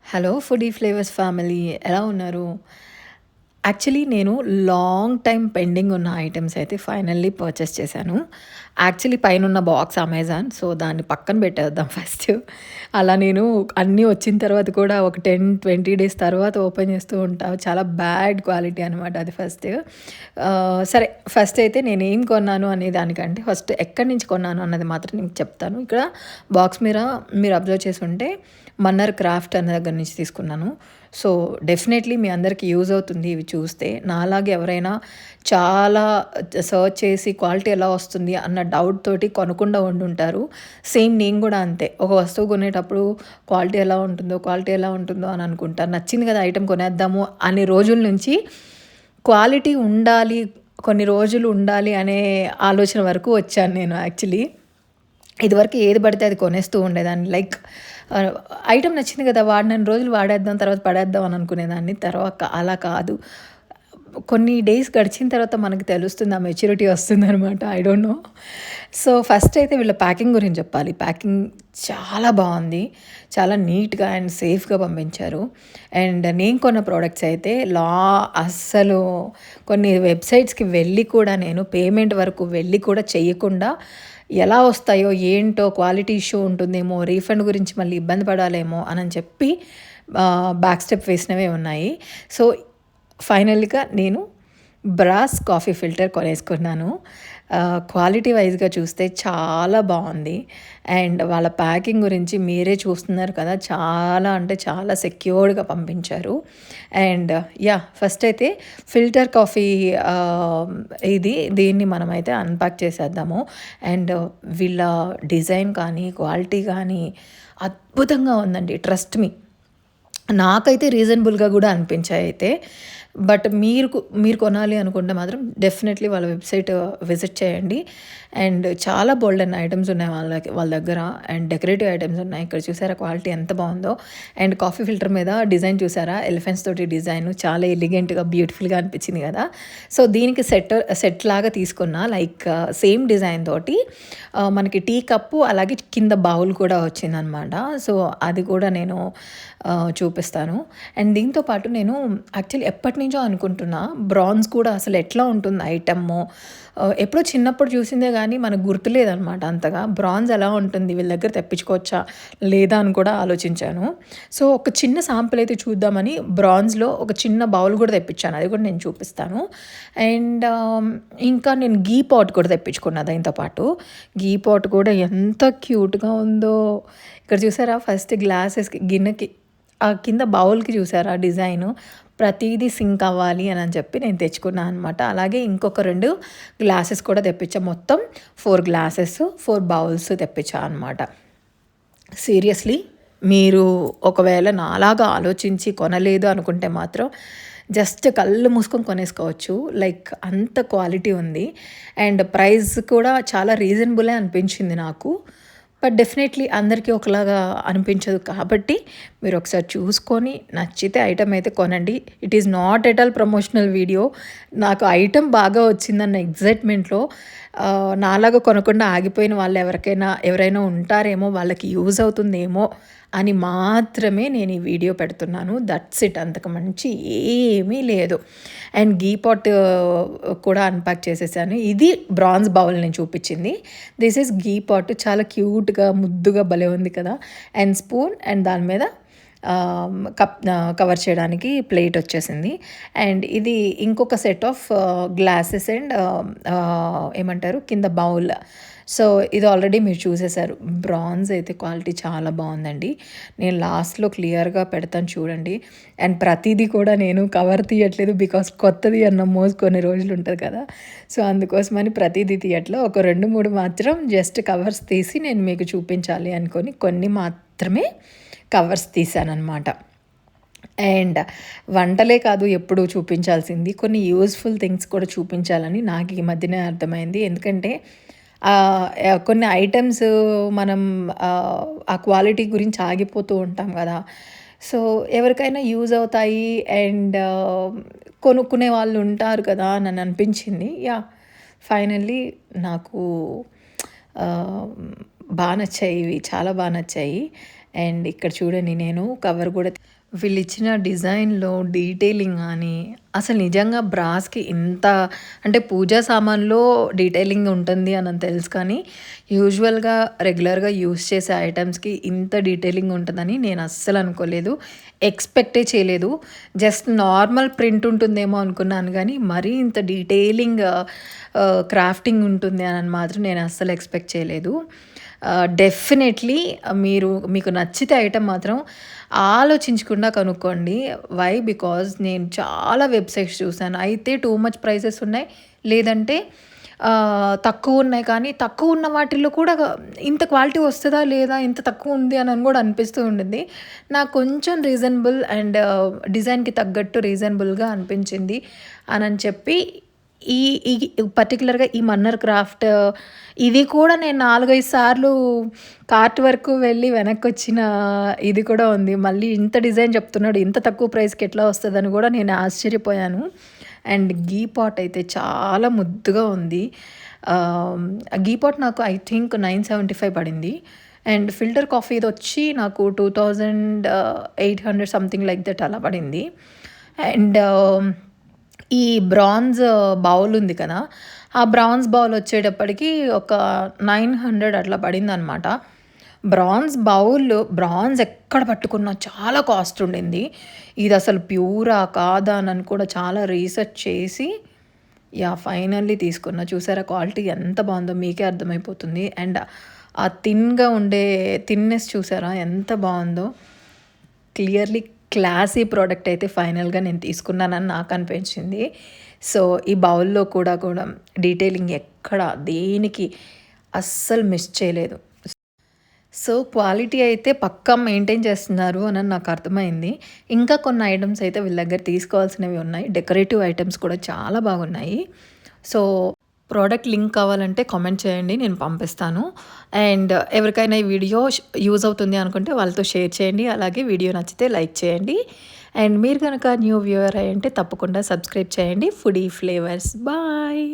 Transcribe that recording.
Hello foodie flavours family ఎలా ఉన్నారు? Actually నేను లాంగ్ టైమ్ పెండింగ్ ఉన్న ఐటెమ్స్ అయితే ఫైనల్లీ పర్చేస్ చేశాను. యాక్చువల్లీ పైనున్న బాక్స్ అమెజాన్. సో, దాన్ని పక్కన పెట్టేద్దాం ఫస్ట్. అలా నేను అన్నీ వచ్చిన తర్వాత కూడా ఒక 10, 20 డేస్ తర్వాత ఓపెన్ చేస్తూ ఉంటా. చాలా బ్యాడ్ క్వాలిటీ అనమాట అది ఫస్ట్. సరే ఫస్ట్ అయితే నేనేం కొన్నాను అనే దానికంటే ఫస్ట్ ఎక్కడి నుంచి కొన్నాను అన్నది మాత్రం నేను చెప్తాను. ఇక్కడ బాక్స్ మీద మీరు అబ్జర్వ్ చేసుంటే మన్నర్ క్రాఫ్ట్ అనే దగ్గర నుంచి తీసుకున్నాను. సో, డెఫినెట్‌లీ మీ అందరికి యూజ్ అవుతుంది ఇవి చూస్తే. నాలాగా ఎవరైనా చాలా సెర్చ్ చేసి క్వాలిటీ ఎలా వస్తుంది అన్న డౌట్ తోటి కొనకుండా ఉండుంటారు. సేమ్ నేను గూడా అంతే. ఒక వస్తువు కొనేటప్పుడు క్వాలిటీ ఎలా ఉంటుందో అని అనుకుంటా. నచ్చింది కదా ఐటెమ్ కొనేద్దాము అనే రోజుల నుంచి క్వాలిటీ ఉండాలి, కొన్ని రోజులు ఉండాలి అనే ఆలోచన వరకు వచ్చాను నేను యాక్చువల్లీ. ఇదివరకు ఏది పడితే అది కొనేస్తూ ఉండేదాన్ని. లైక్ ఐటెమ్ నచ్చింది కదా! వాడినన్ని రోజులు వాడేద్దాం, తర్వాత పడేద్దాం అని అనుకునేదాన్ని. తర్వాత అలా కాదు. కొన్ని డేస్ గడిచిన తర్వాత మనకు తెలుస్తుంది. ఆ మెచ్యూరిటీ వస్తుందనమాట. I don't know. So, first అయితే వీళ్ళ ప్యాకింగ్ గురించి చెప్పాలి. ప్యాకింగ్ చాలా బావుంది. చాలా నీట్‌గా అండ్ సేఫ్‌గా పంపించారు. అండ్ నేను కొన్న ప్రొడక్ట్స్ అయితే అస్సలు కొన్ని వెబ్‌సైట్స్‌కి వెళ్ళి కూడా నేను పేమెంట్ వరకు వెళ్ళి కూడా చెయ్యకుండా ఎలా వస్తాయో, ఏంటో క్వాలిటీ ఇష్యూ ఉంటుందేమో, రీఫండ్ గురించి మళ్ళీ ఇబ్బంది పడాలేమో అనని చెప్పి బ్యాక్ స్టెప్ వేసినవే ఉన్నాయి. సో, ఫైనల్‌గా నేను బ్రాస్ కాఫీ ఫిల్టర్ కొనేసుకున్నాను. క్వాలిటీ వైస్‌గా చూస్తే చాలా బావుంది. అండ్ వాళ్ళ ప్యాకింగ్ గురించి మీరే చూస్తున్నారు కదా! చాలా అంటే చాలా సెక్యూర్డ్‌గా పంపించారు. అండ్ ఫస్ట్ అయితే ఫిల్టర్ కాఫీ దీన్ని మనమైతే అన్‌పాక్ చేసేద్దాము. అండ్ వీళ్ళ డిజైన్ కానీ, క్వాలిటీ కానీ అద్భుతంగా ఉందండి. Trust me. నాకైతే రీజనబుల్‌గా గూడా అనిపించాయి అయితే. బట్ మీరు కొనాలి అనుకుంటే మాత్రం డెఫినెట్‌లీ వాళ్ళ వెబ్‌సైట్ విజిట్ చేయండి. అండ్ చాలా బోల్డ్ అన్ని ఐటెమ్స్ ఉన్నాయి వాళ్ళ దగ్గర. అండ్ డెకరేటివ్ ఐటెమ్స్ ఉన్నాయి. ఇక్కడ చూసారా క్వాలిటీ ఎంత బావుందో. అండ్ కాఫీ ఫిల్టర్ మీద డిజైన్ చూసారా? ఎలిఫెంట్స్ తోటి డిజైన్ చాలా ఎలిగెంట్‌గా, బ్యూటిఫుల్‌గా అనిపించింది కదా! సో, దీనికి సెట్ లాగా తీసుకున్నా. లైక్ సేమ్ డిజైన్ తోటి మనకి టీ కప్పు అలాగే కింద బౌల్ కూడా వచ్చిందనమాట. సో, అది కూడా నేను చూపిస్తాను. అండ్ దీంతో పాటు నేను యాక్చువల్లీ ఎప్పటినుంచో అనుకుంటున్నా బ్రాంజ్ కూడా అసలు ఎట్లా ఉంటుంది ఐటెము. ఎప్పుడో చిన్నప్పుడు చూసిందే గానీ మనకు గుర్తులేదనమాట అంతగా. బ్రాంజ్ ఎలా ఉంటుంది? వీళ్ళ దగ్గర తెప్పించుకోవచ్చా? లేదా? అని కూడా ఆలోచించాను. సో, ఒక చిన్న శాంపుల్ అయితే చూద్దామని బ్రాంజ్‌లో ఒక చిన్న బౌల్ కూడా తెప్పించాను. అది కూడా నేను చూపిస్తాను. అండ్ ఇంకా నేను గీ పాట్ కూడా తెప్పించుకున్నా దీంతో పాటు. గీ పాట్ కూడా ఎంత క్యూట్‌గా ఉందో. ఇక్కడ చూసారా ఫస్ట్ గ్లాసెస్‌కి గిన్నెకి కింద బౌల్‌కి చూసారా డిజైను. ప్రతీదీ సింక్ అవ్వాలి అని చెప్పి నేను తెచ్చుకున్నా అనమాట. అలాగే ఇంకొక 2 గ్లాసెస్ కూడా తెప్పించా. మొత్తం 4 గ్లాసెస్, 4 బౌల్స్ తెప్పించా అనమాట. సీరియస్‌లీ మీరు ఒకవేళ నాలాగా ఆలోచించి కొనలేదు అనుకుంటే మాత్రం జస్ట్ కళ్ళు మూసుకొని కొనేసుకోవచ్చు. లైక్ అంత క్వాలిటీ ఉంది. అండ్ ప్రైస్ కూడా చాలా రీజనబులే అనిపించింది నాకు. బట్ డెఫినెట్‌లీ అందరికీ ఒకలాగా అనిపించదు కాబట్టి మీరు ఒకసారి చూసుకొని నచ్చితే ఐటెమ్ అయితే కొనండి. It is not at all promotional video. నాకు ఐటెమ్ బాగా వచ్చిందన్న ఎక్సైట్‌మెంట్‌లో నాలాగా కొనకుండా ఆగిపోయిన వాళ్ళు ఎవరైనా ఉంటారేమో, వాళ్ళకి యూజ్ అవుతుందేమో అని మాత్రమే నేను ఈ వీడియో పెడుతున్నాను. That's it. అంతకు మించి ఏమీ లేదు. అండ్ గీ పాట్ కూడా అన్‌పాక్ చేసేసాను. ఇది బ్రాంజ్ బౌల్ నేను చూపించింది. This is ghee pot. చాలా క్యూట్‌గా, ముద్దుగా భలే ఉంది కదా! అండ్ స్పూన్ అండ్ దాని మీద కవర్ చేయడానికి ప్లేట్ వచ్చేసింది. అండ్ ఇది ఇంకొక సెట్ ఆఫ్ గ్లాసెస్ అండ్ ఏమంటారు కింద బౌల్. సో, ఇది ఆల్రెడీ మీరు చూసేసారు. బ్రాంజ్ అయితే క్వాలిటీ చాలా బావుందండి. నేను లాస్ట్‌లో క్లియర్‌గా పెడతాను చూడండి. అండ్ ప్రతీదీ కూడా నేను కవర్ తీయట్లేదు. బికాజ్ కొత్తది అన్న మోజు కొన్ని రోజులు ఉంటది కదా! సో, అందుకోసమని ప్రతీదీ తీయట్లే. ఒక 2, 3 మాత్రం జస్ట్ కవర్స్ తీసి నేను మీకు చూపించాలి అనుకోని కొన్ని మాత్రమే కవర్స్ తీశాననమాట. అండ్ వంటలే కాదు ఎప్పుడూ చూపించాల్సింది. కొన్ని యూజ్‌ఫుల్ థింగ్స్ కూడా చూపించాలని నాకు ఈ మధ్యనే అర్థమైంది. ఎందుకంటే కొన్ని ఐటెమ్స్ మనం ఆ క్వాలిటీ గురించి ఆగిపోతూ ఉంటాం గదా! సో, ఎవరికైనా యూజ్ అవుతాయి అండ్ కొనుక్కునే వాళ్ళు ఉంటారు కదా! అని అనిపించింది. ఫైనల్లీ నాకు ఆహ్, నచ్చాయి ఇవి. చాలా నచ్చాయి. అండ్ ఇక్కడ చూడండి నేను కవర్ కూడా వీళ్ళిచ్చిన డిజైన్‌లో డీటెయిలింగ్ గానీ, అసలు నిజంగా బ్రాస్‌కి ఇంత అంటే పూజా సామాన్‌లో డీటెయిలింగ్ ఉంటుంది అని తెలుసు కానీ, యూజువల్‌గా రెగ్యులర్‌గా యూజ్ చేసే ఐటెమ్స్‌కి ఇంత డీటెయిలింగ్ ఉంటుందని నేను అస్సలు అనుకోలేదు. ఎక్స్‌పెక్టే చేయలేదు. జస్ట్ నార్మల్ ప్రింట్ ఉంటుందేమో అనుకున్నాను గానీ, మరీ ఇంత డీటెయిలింగ్ క్రాఫ్టింగ్ ఉంటుంది అని మాత్రం నేను అస్సలు ఎక్స్‌పెక్ట్ చేయలేదు. డెఫినెట్లీ మీకు నచ్చితే ఐటెమ్ మాత్రం ఆలోచించకుండా కొనుక్కోండి. వై? బికాజ్ నేను చాలా వెబ్‌సైట్స్ చూసాను. అయితే టూ మచ్ ప్రైసెస్ ఉన్నాయి. లేదంటే తక్కువున్నాయి కానీ, తక్కువున్న వాటిల్లో కూడా ఇంత క్వాలిటీ వస్తదా? లేదా? ఇంత తక్కువుంది అని కూడా అనిపిస్తూ ఉండింది. నాకు కొంచెం రీజనబుల్ అండ్ డిజైన్‌కి తగ్గట్టు రీజనబుల్‌గా అనిపించింది అనని చెప్పి ఈ ఈ పర్టిక్యులర్‌గా ఈ మన్నర్ క్రాఫ్ట్ ఇది కూడా నేను 4, 5 సార్లు కార్ట్ వరకు వెళ్ళి వెనక్కొచ్చిన ఇది కూడా ఉంది. మళ్ళీ ఇంత డిజైన్ చెప్తున్నాడు. ఇంత తక్కువ ప్రైస్‌కి ఎట్లా వస్తదని కూడా నేను ఆశ్చర్యపోయాను. అండ్ గీ పాట్ అయితే చాలా ముద్దుగా ఉంది. గీ పాట్ నాకు ఐ థింక్ 975 పడింది. అండ్ ఫిల్టర్ కాఫీదొచ్చి నాకు 2800 సంథింగ్ లైక్ దట్ అలా పడింది. అండ్ ఈ బ్రాంజ్ బౌల్ ఉంది కదా! ఆ బ్రాంజ్ బౌల్ వచ్చేటప్పటికి ఒక 900 అట్లా పడిందనమాట. బ్రాంజ్ ఎక్కడ పట్టుకున్నా చాలా కాస్ట్ ఉండింది. ఇది అసలు ప్యూరా కాదా అని కూడా చాలా రీసెర్చ్ చేసి ఫైనల్లీ తీసుకున్నా. చూసారా క్వాలిటీ ఎంత బాగుందో మీకే అర్థమైపోతుంది. అండ్ ఆ థిన్నెస్ చూసారా ఎంత బాగుందో. క్లియర్లీ క్లాసీ ప్రోడక్ట్ అయితే ఫైనల్‌గా నేను తీసుకున్నానని నాకు అనిపించింది. సో, ఈ బౌల్‌లో కూడా డీటెయిలింగ్ ఎక్కడ దేనికి అస్సలు మిస్ చేయలేదు. సో, క్వాలిటీ అయితే పక్కా మెయింటైన్ చేస్తున్నారు అని నాకు అర్థమైంది. ఇంకా కొన్ని ఐటెమ్స్ అయితే వీళ్ళ దగ్గర తీసుకోవాల్సినవి ఉన్నాయి. డెకరేటివ్ ఐటెమ్స్ కూడా చాలా బాగున్నాయి. సో, ప్రోడక్ట్ లింక్ కావాలంటే కామెంట్ చేయండి. నేను పంపిస్తాను. అండ్ ఎవరికైనా ఈ వీడియో యూజ్ అవుతుంది అనుకుంటే వాళ్ళతో షేర్ చేయండి. అలాగే వీడియో నచ్చితే లైక్ చేయండి. అండ్ మీరు కనుక న్యూ వ్యూవర్ అయ్యుంటే తప్పకుండా సబ్స్క్రైబ్ చేయండి. Foodie flavours. బాయ్.